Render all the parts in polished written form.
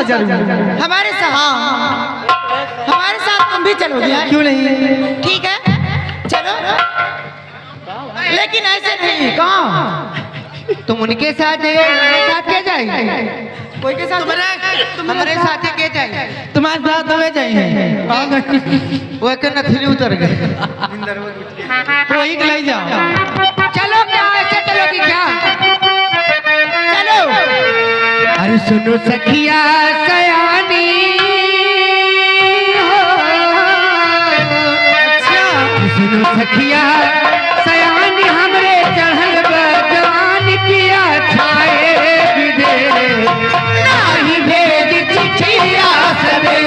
जरूर। हमारे साथ? हाँ, हमारे साथ तुम भी चलोगे? क्यों नहीं? ठीक है चलो, लेकिन ऐसे नहीं। कहाँ? तुम उनके साथ जाइए, हमारे साथ क्या जाएंगे? कोई के साथ? हमारे साथ के जाइए, तुम्हारे साथ हमें जाइए। वो एक नथली उतर गए, वही ले जाओ। चलो क्या ऐसे चलोगी क्या? चलो। अरे सुनो सखिया सयानी, सुनो सखिया सयानी, हमरे चढ़ल जवान किया छाए विदे, नाही भेज चिट्ठिया सदे।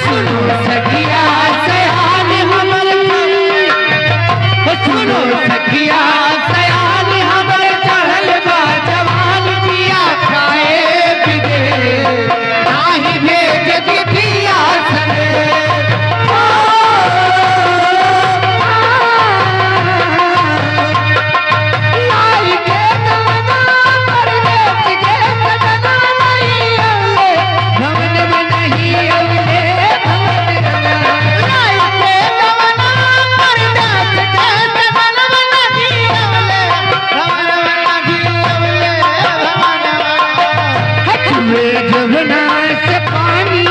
सुनो सखिया सयानी हमरे, सुनो सखिया सयानी हमरे चढ़ल जवान किया खाए विदे, नाही भेज चिट्ठिया सदे। लाई के दवना परदेस के सजना नहीं अवले, भवन में नहीं अवले, भवन में लाई के दवना परदेस के सजना नहीं अवले, भवन नहीं अवले, भवन हथुए जमुना से पानी,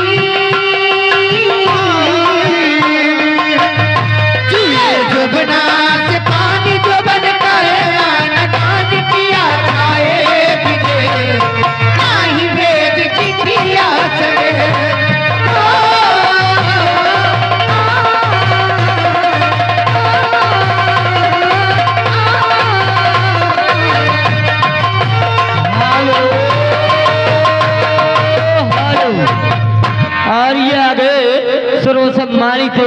चूहे जमुना से पानी, जो बन करे नकाज किया खाए विदे, नाही भेज चिट्ठिया सदे। और ये आगे सर्व सम्मानित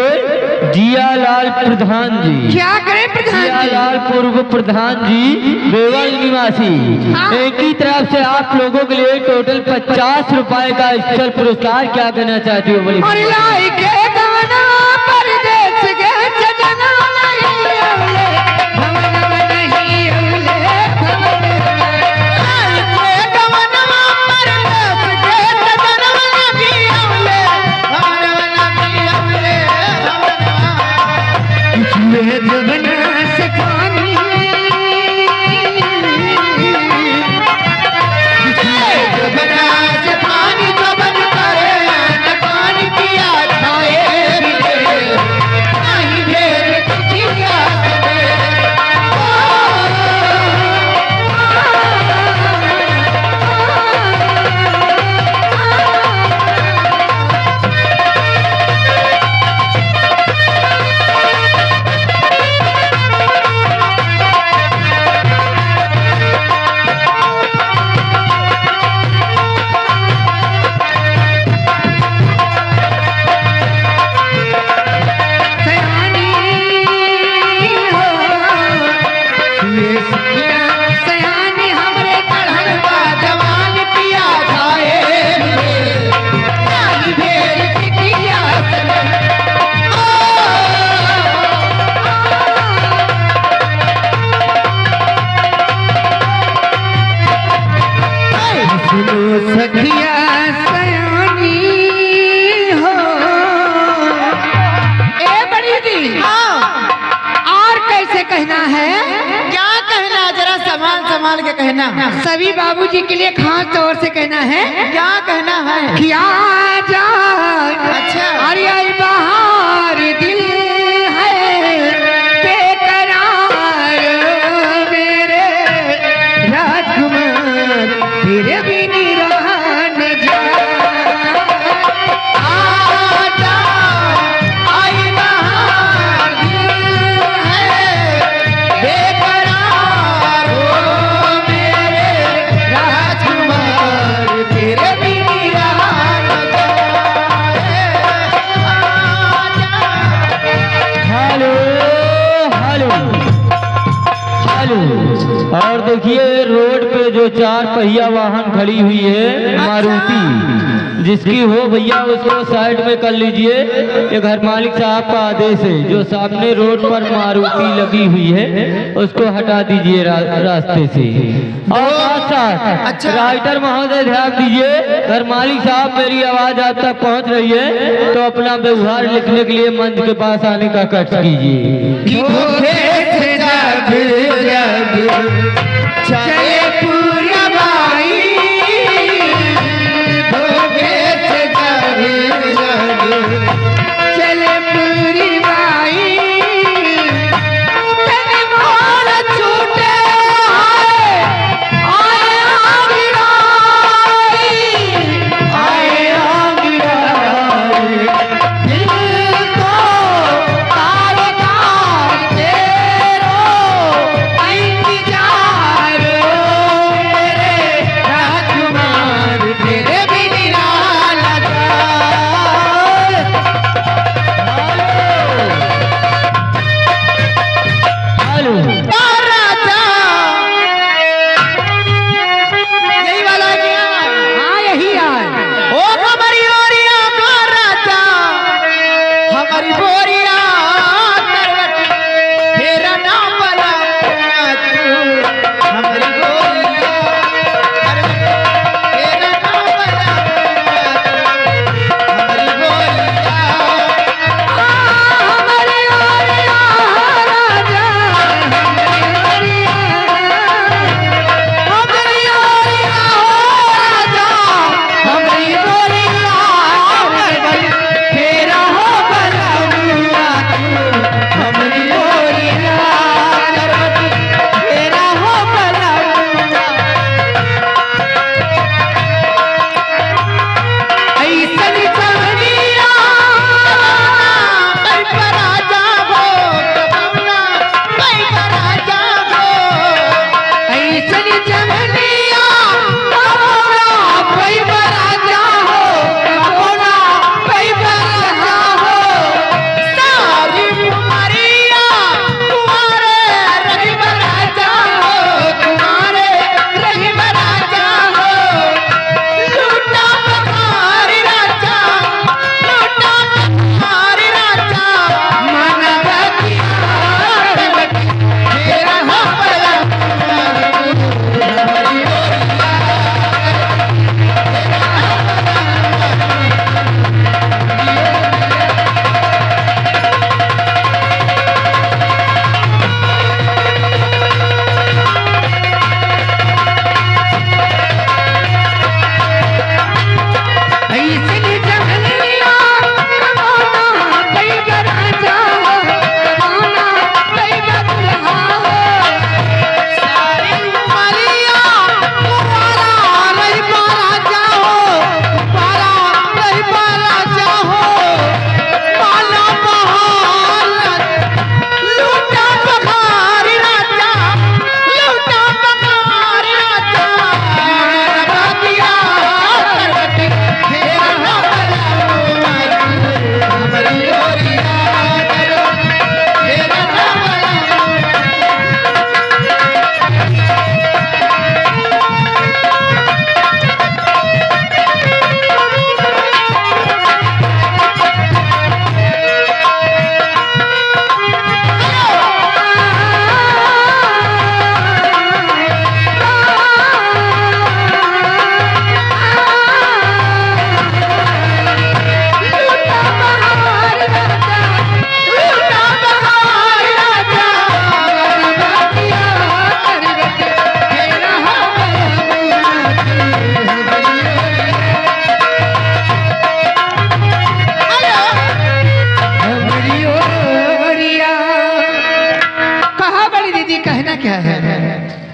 जियालाल प्रधान जी। क्या करें प्रधान जी? जियालाल पूर्व प्रधान जी, देवल निवासी। हाँ। एक ही तरफ से आप लोगों के लिए टोटल 50 रुपए का स्पेशल पुरस्कार। क्या कहना चाहती हो बड़ी? और लाई के दवना परदेस के सजना नहीं अवले, भवन में नहीं अवले, भवन में। लाई के दवना परदेस के सजना नहीं अवले, भवन नहीं अवले, भवन चूहे जमुना से पानी, चूहे जमुना से पानी, जो बन करे नकान किया छाए विदे, नाही भेज चिट्ठिया सदे। सयानी हो, सुए सखिया सयानी, हमरे चढ़ल जवान किया खाए विदे, नाही भेज चिट्ठिया सदे। सुनो सखिया सयानी हो। ए बड़ी जी, और कैसे कहना है? क्या कहना, जरा संभाल संभाल के कहना। सभी बाबूजी के लिए खास तौर से कहना है। क्या कहना है? क्या जा अच्छा। अरे आई बहार दिल है बेकरार, मेरे राजकुमार तेरे बिन रहा न जाए। आजा, आई बहार दिल है बेकरार, हो मेरे राजकुमार तेरे बिन रहा न जाए। Hello hello hello. और देखिए रोड पे जो 4 पहिया वाहन खड़ी हुई है मारुति, जिसकी हो भैया उसको साइड में कर लीजिए। ये घर मालिक साहब का आदेश है। जो सामने रोड पर मारुति लगी हुई है उसको हटा दीजिए रास्ते से। और साथ साथ अच्छा। राइटर महोदय ध्यान दीजिए, घर मालिक साहब मेरी आवाज आप तक पहुंच रही है तो अपना व्यवहार लिखने के लिए मंच के पास आने का कष्ट कीजिए। चले पूरा भाई धोखे से चले पूरी भाई तेरे मोर छूटे आए आंगड़ाई दिल को तार तार तेरो इंतजार मेरे राजकुमार तेरे भी निराला हेलो राजा यही वाला क्या? हाँ यही है। ओ हमारी बोरिया का राजा हमारी बोरिया करवट फेरा ना बना हमारी बोरिया करवट फेरा ना बना हमारी बोरिया हमारी बोरिया राजा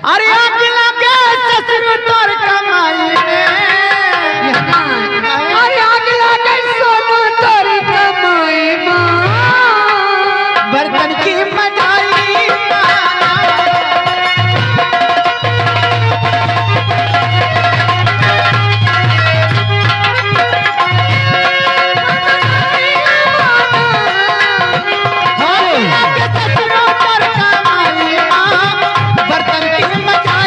अरे अगला के ससुर तोर कमाई में अरे अगला के सोनू तोर कमाई में बर्तन की मजाई बर्तन की मजा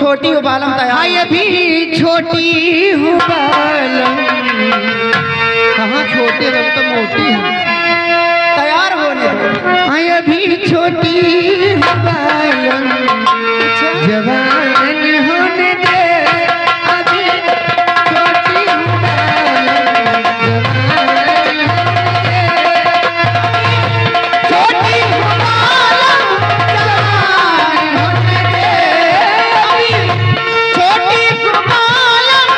छोटी हूँ बालम तैयार। हाँ ये भी छोटी हूँ बालम। कहाँ छोटे बन तो मोटी है। तैयार होने दो। हाँ ये भी छोटी हूँ बालम। जवान होने दे अभी छोटी हूँ बालम। जवान होने दे छोटी हूँ बालम। जवान होने दे अभी छोटी हूँ बालम।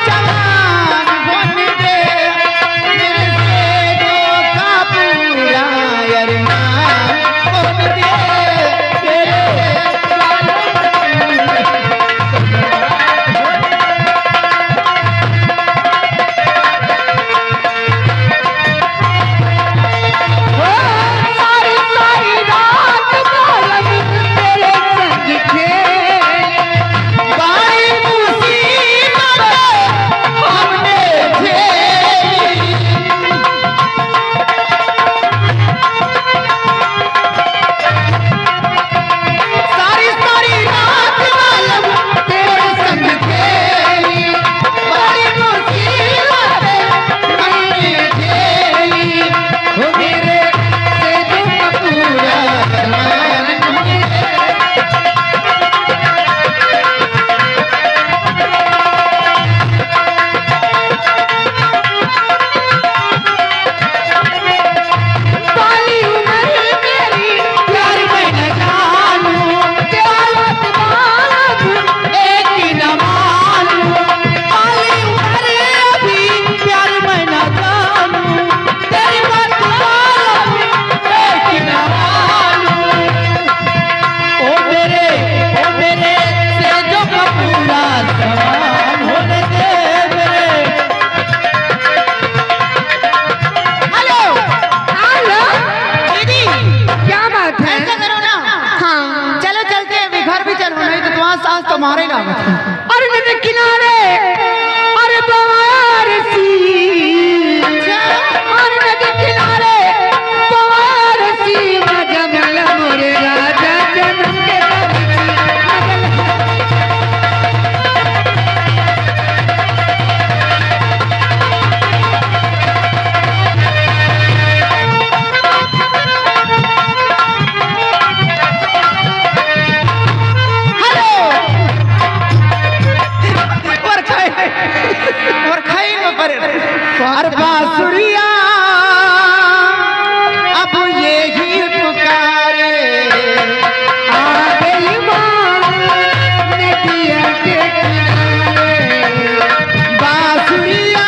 जवान होने दे मेरे से दो का पूरा अरमान होने दे। सारी सारी रात बालम तेरे संग खेले। बड़ी मुसीबत हमने झेली। सारी सारी रात बालम तेरे संग खेली। बड़ी मुसीबत हमने झेली। हो मेरे से दुख पूरा अरमान होने दे। बाली उम्र मेरी प्यार में न जानूं। दौलत दौलत एक ही न मानूं। बाली उम्र अभी प्यार में न जानूं। तेरी बात दौलत एक ही न मानूं। ओ मेरे से जो पूरा सवाल होने दे मेरे। हेलो हेलो दीदी क्या बात है? ऐसा करो ना। हाँ चलो चलते हैं, अभी घर भी चलो, नहीं तो तुम्हारा सास तो मारेगा। अरे नदी किनारे अरे बवारसी। अरे नदी किनारे बवारसी। मजा मिला मोरे राजा जन्म के और खाई में पड़े रहे। अरे बांसुरिया अब ये ही पुकारे। आ गई माँ नदिया के किनारे। बांसुरिया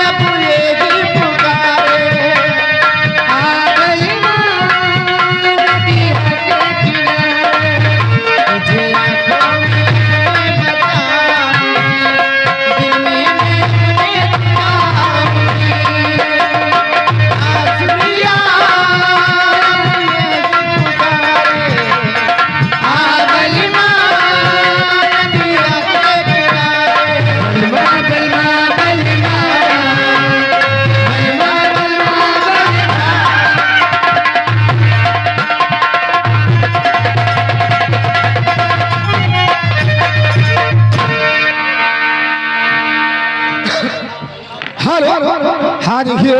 अब ये ही पुकारे। आ गई माँ नदिया के किनारे। मुझे आँखों में बता दिल में हाँ देखिए,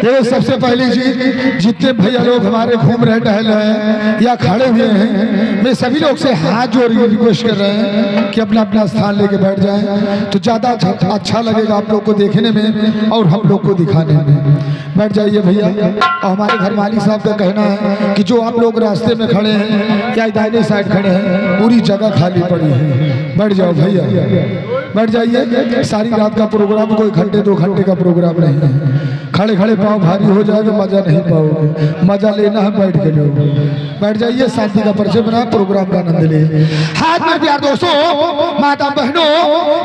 ये सबसे पहली चीज, जितने भैया लोग हमारे घूम रहे टहल रहे हैं या खड़े हुए हैं, मैं सभी लोग से हाथ जोड़ के रिक्वेस्ट कर रहे हैं कि अपना अपना स्थान लेके बैठ जाएं, तो ज़्यादा अच्छा लगेगा आप लोग को देखने में और हम लोग को दिखाने में। बैठ जाइए भैया। और हमारे घर मालिक साहब का कहना है कि जो आप लोग रास्ते में खड़े हैं या दाहिने साइड खड़े हैं, पूरी जगह खाली पड़ी है। बैठ जाओ भैया, बैठ जाइए। सारी रात का प्रोग्राम कोई घंटे 2 घंटे का प्रोग्राम नहीं है। खड़े खड़े पाँव भारी हो जाएगा, मजा नहीं पाओगे। मजा लेना है बैठ के लो। बैठ जाइए, शांति का परिचय बना, प्रोग्राम का आनंद ले। हाथ में प्यार दोस्तों, माता बहनों,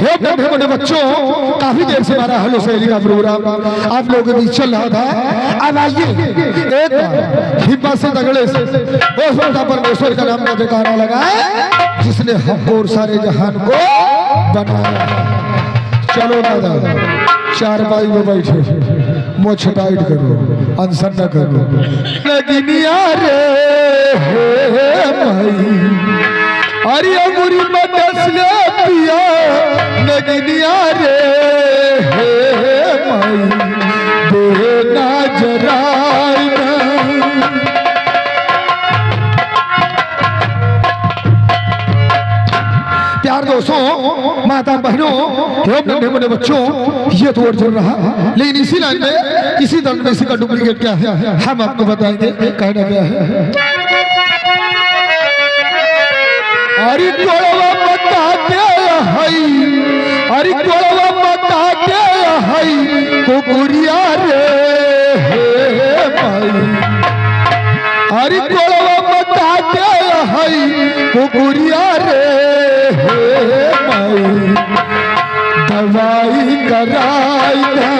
हे बड़े बड़े बच्चों, काफी देर से हमारा हेलो सहेली का प्रोग्राम आप लोगों के बीच चल रहा था। अब आइए एक बार हिम्मत से तगड़े से उस माता परमेश्वर का नाम का जयकारा लगाए जिसने हमको और सारे जहान को बनाया। चलो दादा, चारपाई में बैठे, मुँह टाइट करो, अनशन न करो। नगिनिया रे भाई, अरे अंगूरी में डसले पिया नगनिया रे माई देना जराई ना। प्यार दोस्तों, माता बहनों एवं नन्हे मुन्ने बच्चों, ये तो और चल रहा, लेकिन इसी लाइन में इसी दल में इसी का डुप्लीकेट क्या है हम आपको बताएंगे। कहना क्या है, अरे कोलवा बता के हई, अरे कोलवा बता के हई कुकुरिया रे भाई, अरे कोलवा बता के हई कुकुरिया रे भाई दवाई कराई ना।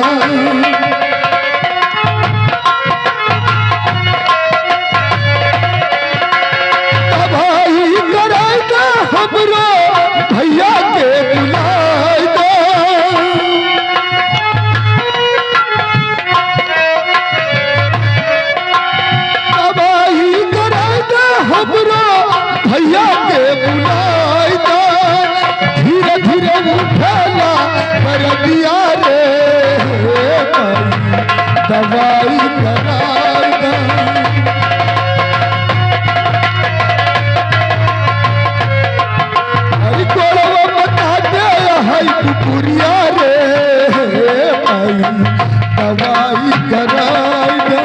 हमरो भैया के बुलाए दो, दवाई कराए दो हमरो भैया के बुलाए दो। धीरे धीरे उठेला कर दिया रे दवाई कराए दो। कोलवा बता दे हई कुकुरिया रे भाई दवाई कराई दे।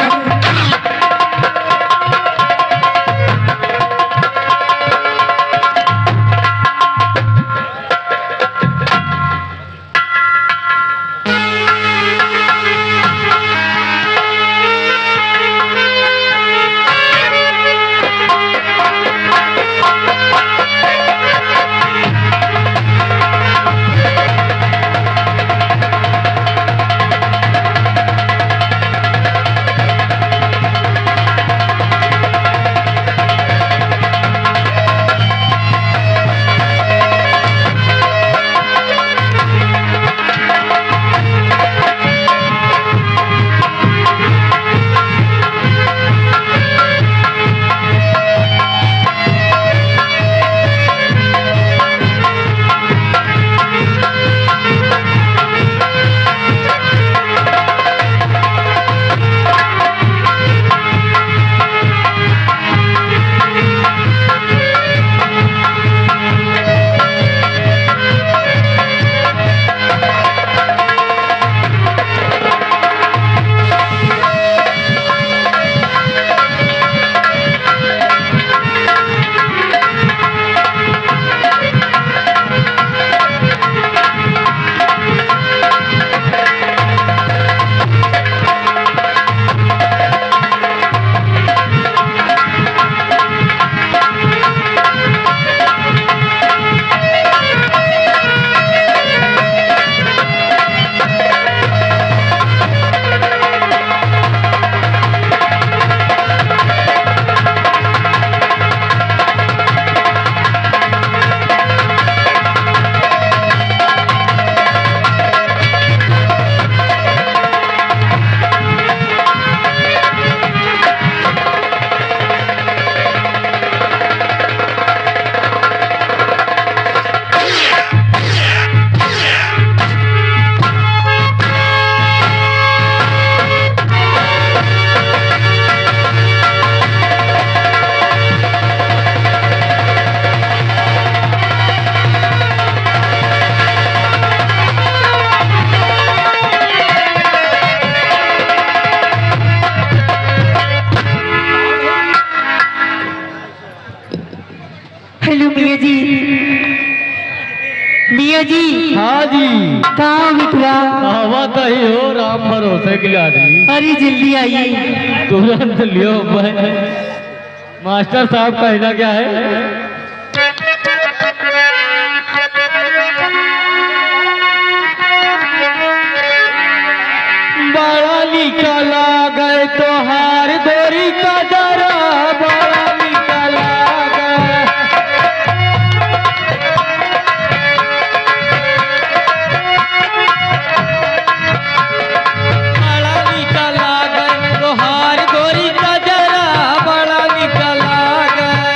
हेलो मिया जी। मिया जी। हाँ जी। कहाँ बिटुआ? हवा तो ही हो, राम भरोसे की आदमी। अरे जल्दी आइए। तुरंत लियो भाई। मास्टर साहब कहना क्या है? बड़ा निकला गए तो हार दोरी का जरा, बड़ा निकला गए। बड़ा निकला गए तो हार दोरी का जरा, बड़ा निकला गए।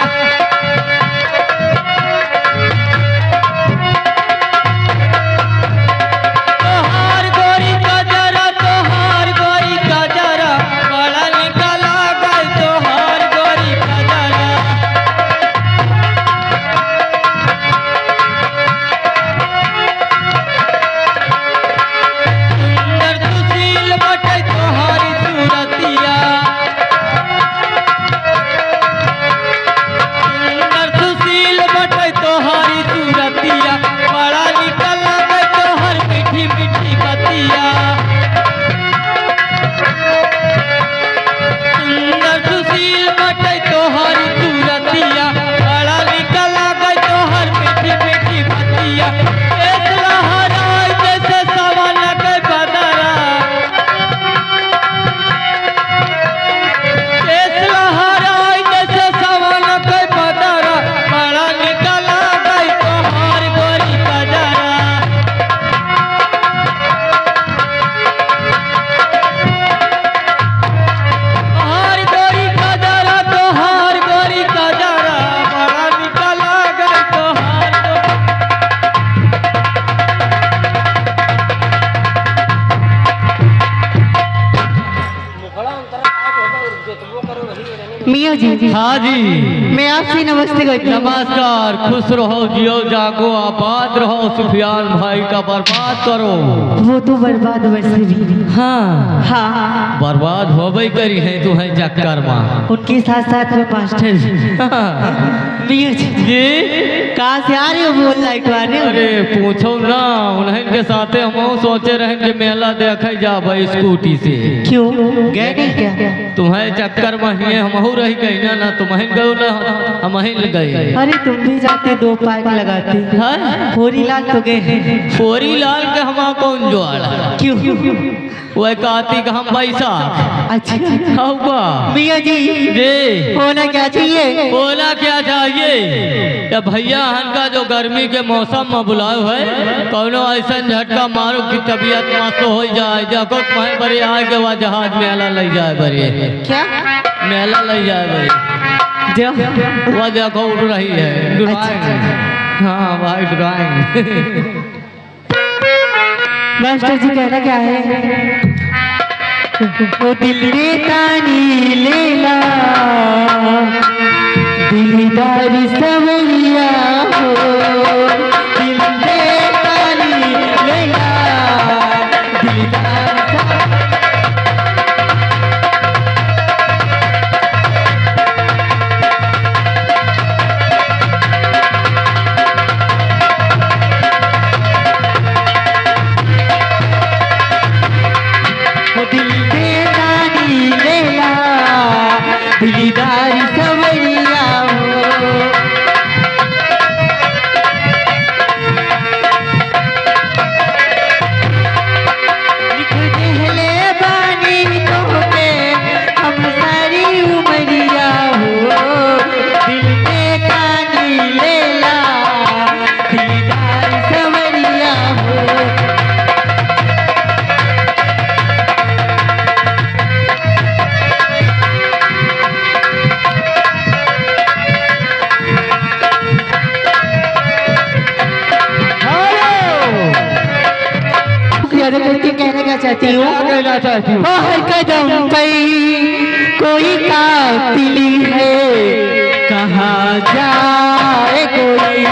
मियाँ जी। हाँ जी। मैं आपसे नमस्ते करती हूँ। नमस्कार, खुश रहो, जियो जागो, आबाद रहो, सुफियान भाई का बर्बाद करो। वो तो बर्बाद वैसे भी। हाँ हाँ, बर्बाद हो गई करी है तू है चक्कर माँ। उनके साथ साथ में मास्टर जी। मियाँ जी कहाँ से आ रहे हो? बोल लाइट आ रहे हो? अरे पूछो ना, उन्हें के साथे हम सोचे रहे कि मेला देखे जाबे स्कूटी से। क्यों गए नहीं क्या? तुम्हें चक्कर में ही हम रही गई ना तुम्हें गयो ना हम गए। अरे तुम भी जाते, 2 पैक लगाते। हाँ? होरी लाल तो गए। फोरी लाल के हम कौन जोड़ा? क्यों? वह कार्तिक हम बैसाख। अच्छा होगा मियाँ जी जी। होना क्या चाहिए? बोला क्या चाहिए? या भैया हनका जो गर्मी के मौसम में बुलाओ है, कौनो ऐसा झटका मारो कि तबीयत मस्त हो जाए। जाको कहीं बड़े आए के बाद जहाज मेला ले जाए बड़े। क्या मेला ले जाए बड़े। वह देखो उड़ रही है ड्राइंग। हाँ भाई ड्राइंग। मास्टर जी कहना क्या है? ओ दिल ने तानी लेला, दिलदार सवरिया हो। दिल ने तानी लेला, दिलदार दिलदार सवरिया हो। लिख देहले बानी तोहके हम सारी उमरिया हो। दिल पे कानी लेला, दिलदार सवरिया हो। कहना क्या चाहती हूँ? कहना चाहती हूँ? हर कदम पे कोई कातिल है, कहाँ जाए कोई।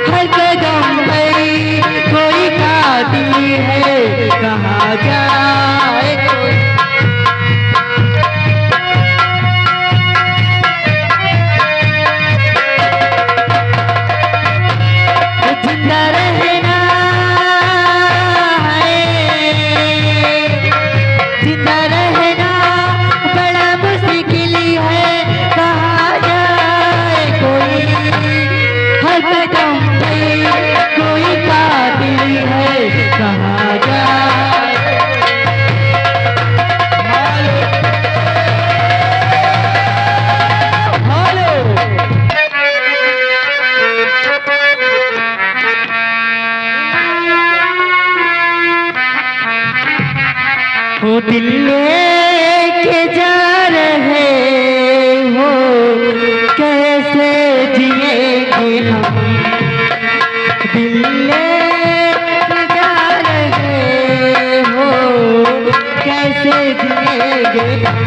हर कदम पे कोई कातिल है, कहाँ जाए कोई। जिंदा रहना जिंदा रहना बड़ा मुश्किल है, कहाँ जाए कोई। हर कदम पे कोई कातिल है, कहाँ जाए। वो दिल लेके जा रहे हो, कैसे जिएंगे हम। दिल लेके जा रहे हो, कैसे जिएंगे हम।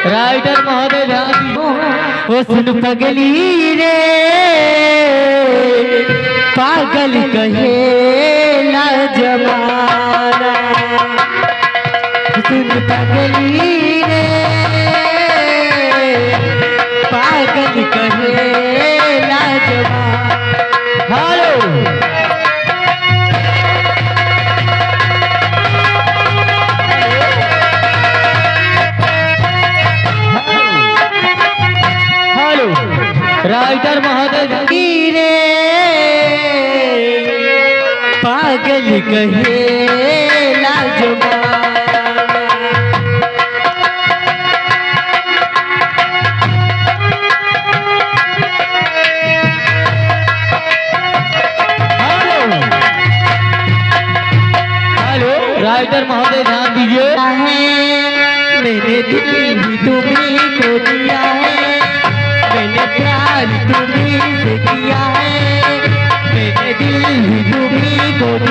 राइटर महोदय ध्यान दीजिए। ओ सुन पगली रे, पागल कहे ला जमाना। सुन पगली रे, पागल कहे ला जमाना। हेलो राइटर महोदय रे, पागल कहे ला जमाना। राइटर महोदय ध्यान दीजिए। मैंने दिल भी तुम्हीं को दिया है, मैंने प्यार तुम्हीं से किया है, मैंने दिल भी तुम्हीं को दिया